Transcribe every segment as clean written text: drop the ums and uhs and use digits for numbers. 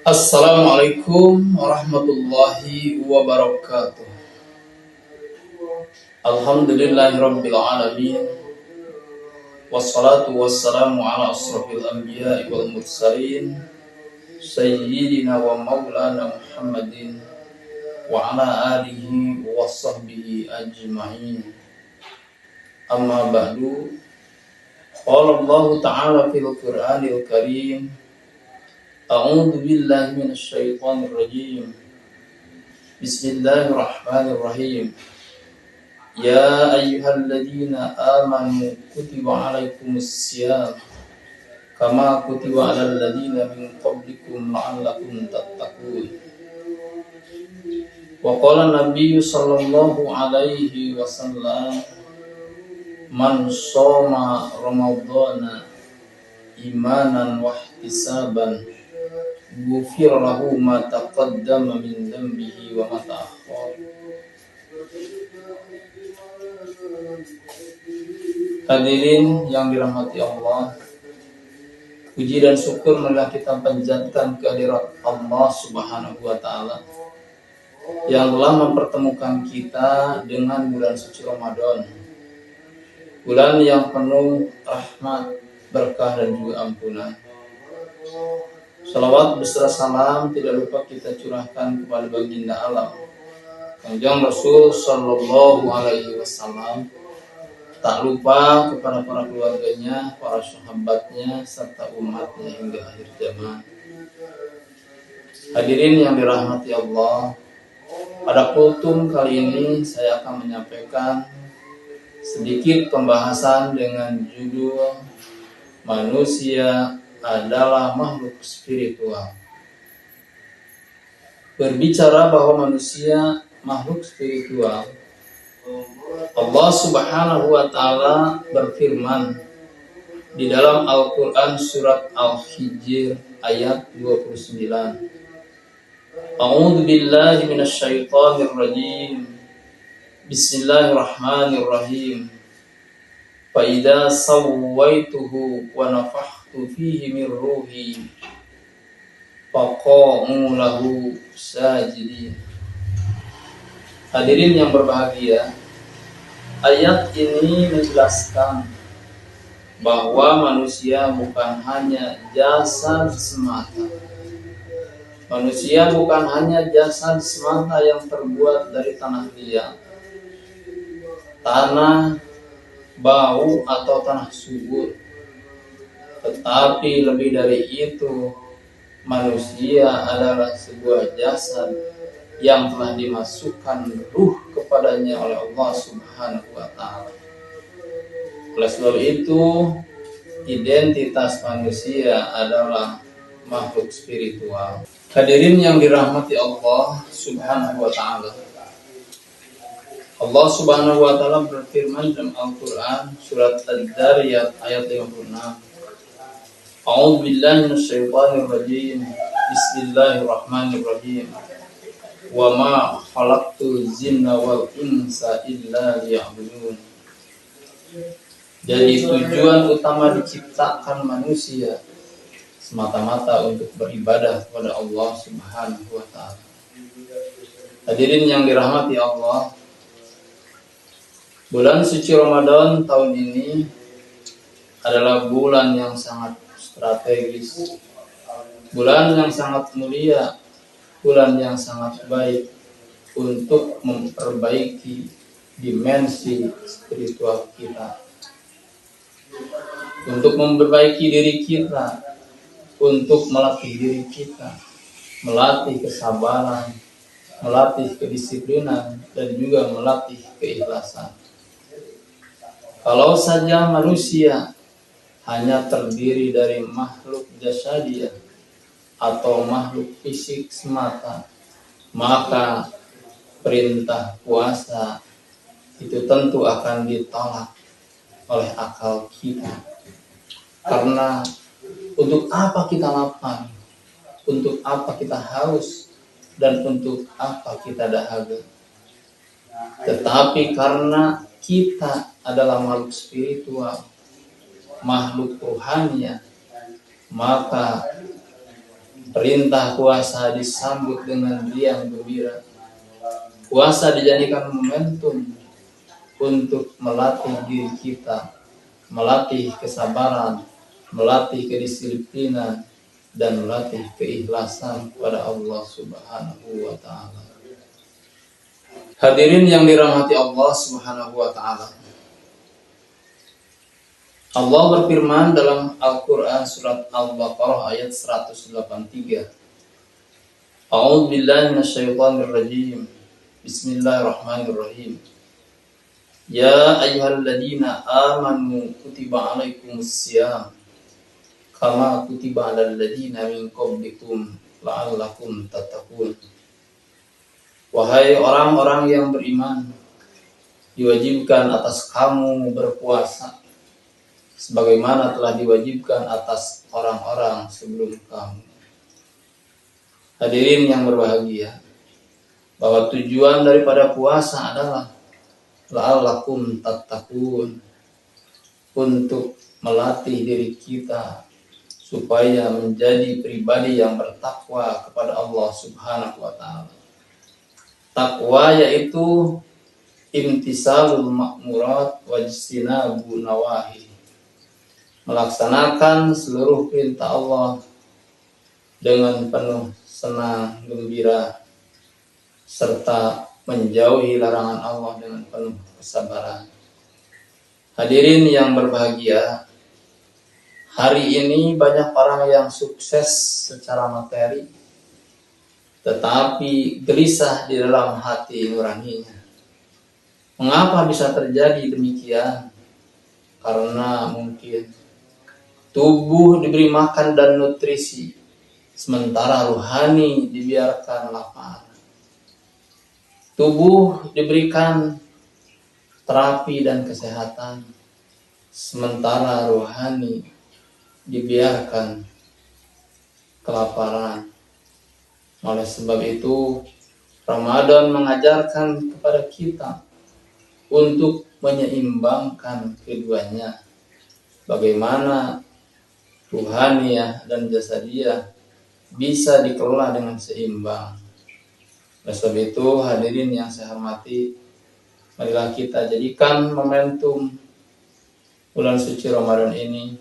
Assalamualaikum warahmatullahi wabarakatuh. Alhamdulillahirabbil alamin. Wassalatu wassalamu ala asrofil anbiya'i wal mursalin sayyidina wa maulana Muhammadin wa ala alihi wa sahbihi ajma'in. Amma ba'du. Qala Allah ta'ala fil Qur'anil Karim. A'udzu billahi minasy syaithanir rajim. Bismillahirrahmanirrahim. Ya ayyuhalladzina amanu kutiba 'alaikumus syiyam kama kutiba 'alal ladzina min qablikum la'allakum tattaqun. Wa qala an-nabiyyu sallallahu alaihi wasallam man shoma ramadhana imanan wa ihtisaban ghufira lahu ma taqaddama min dhanbihi wa ma ta'akhkhar. Hadirin yang dirahmati Allah, puji dan syukur marilah kita panjatkan kehadirat Allah Subhanahu wa taala yang telah mempertemukan kita dengan bulan suci Ramadan. Bulan yang penuh rahmat, berkah dan juga ampunan. Salawat beserta salam tidak lupa kita curahkan kepada baginda alam Kanjeng Rasul sallallahu alaihi wasallam, tak lupa kepada para keluarganya, para sahabatnya serta umatnya hingga akhir zaman. Hadirin yang dirahmati Allah, pada kultum kali ini saya akan menyampaikan sedikit pembahasan dengan judul Manusia adalah makhluk spiritual. Berbicara bahwa manusia makhluk spiritual, Allah Subhanahu wa taala berfirman di dalam Al-Qur'an surat Al-Hijr ayat 29. A'udzu billahi minasy syaithanir rajim. Bismillahirrahmanirrahim. Fa idza sawaituhu wa nafakhtu fihi min ruhi faqa'u lahu sajidin. Hadirin yang berbahagia, ayat ini menjelaskan bahwa manusia bukan hanya jasad semata. Manusia bukan hanya jasad semata yang terbuat dari tanah liat, tanah, bau atau tanah subur. Tetapi lebih dari itu, manusia adalah sebuah jasad yang telah dimasukkan ruh kepadanya oleh Allah Subhanahu wa taala. Oleh sebab itu, identitas manusia adalah makhluk spiritual. Hadirin yang dirahmati Allah Subhanahu wa taala. Allah Subhanahu wa taala berfirman dalam Al-Qur'an surat Ad-Dariyat ayat 56. A'udzu billahi minasyaitonir rajim. Bismillahirrahmanirrahim. Wa ma khalaqtul jinna wal insa illa liya'budun. Jadi tujuan utama diciptakan manusia semata-mata untuk beribadah kepada Allah Subhanahu wa taala. Hadirin yang dirahmati Allah, bulan suci Ramadan tahun ini adalah bulan yang sangat strategis, bulan yang sangat mulia, bulan yang sangat baik untuk memperbaiki dimensi spiritual kita, untuk memperbaiki diri kita, untuk melatih diri kita, melatih kesabaran, melatih kedisiplinan, dan juga melatih keikhlasan. Kalau saja manusia hanya terdiri dari makhluk jasadiah atau makhluk fisik semata, maka perintah puasa itu tentu akan ditolak oleh akal kita. Karena untuk apa kita lapar, untuk apa kita haus, dan untuk apa kita dahaga. Tetapi karena kita adalah makhluk spiritual, makhluk rohania, maka Perintah puasa disambut dengan riang gembira. Puasa dijadikan momentum untuk melatih diri kita, melatih kesabaran, melatih kedisiplinan, dan melatih keikhlasan kepada Allah Subhanahu wa Ta'ala. Hadirin yang dirahmati Allah Subhanahu wa Ta'ala, Allah berfirman dalam Al-Quran surat Al-Baqarah ayat 183. A'udzu billahi minasyaitonir rajim. Bismillahirrahmanirrahim. Ya ayyuhalladzina amanu kutiba alaikumussyam kama kutiba alal ladzina min qablikum la'allakum tattaqun. Wahai orang-orang yang beriman, diwajibkan atas kamu berpuasa sebagaimana telah diwajibkan atas orang-orang sebelum kamu. Hadirin yang berbahagia, bahwa tujuan daripada puasa adalah la'allakum tattaqun, untuk melatih diri kita supaya menjadi pribadi yang bertakwa kepada Allah Subhanahu wa Ta'ala. Takwa yaitu imtisalul ma'murat wajtinabu nawahi, melaksanakan seluruh perintah Allah dengan penuh senang gembira serta menjauhi larangan Allah dengan penuh kesabaran. Hadirin yang berbahagia, hari ini banyak orang yang sukses secara materi tetapi gelisah di dalam hati nuraninya. Mengapa bisa terjadi demikian? Karena mungkin tubuh diberi makan dan nutrisi, sementara rohani dibiarkan lapar. Tubuh diberikan terapi dan kesehatan, sementara rohani dibiarkan kelaparan. Oleh sebab itu, Ramadan mengajarkan kepada kita untuk menyeimbangkan keduanya. Bagaimana ruhaniyah dan jasadiah bisa dikelola dengan seimbang. Oleh sebab itu, hadirin yang saya hormati, marilah kita jadikan momentum bulan suci Ramadan ini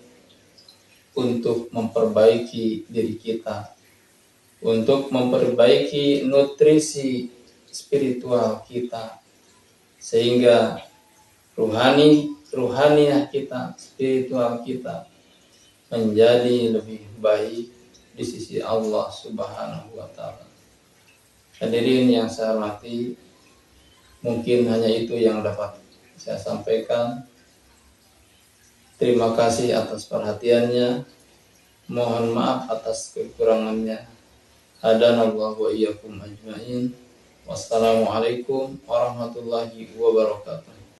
untuk memperbaiki diri kita, untuk memperbaiki nutrisi spiritual kita, sehingga ruhaniyah kita, spiritual kita menjadi lebih baik di sisi Allah Subhanahu wa Ta'ala. Hadirin yang saya hormati, mungkin hanya itu yang dapat saya sampaikan. Terima kasih atas perhatiannya. Mohon maaf atas kekurangannya. Hadanallahu wa iyyakum ajmain. Wassalamualaikum warahmatullahi wabarakatuh.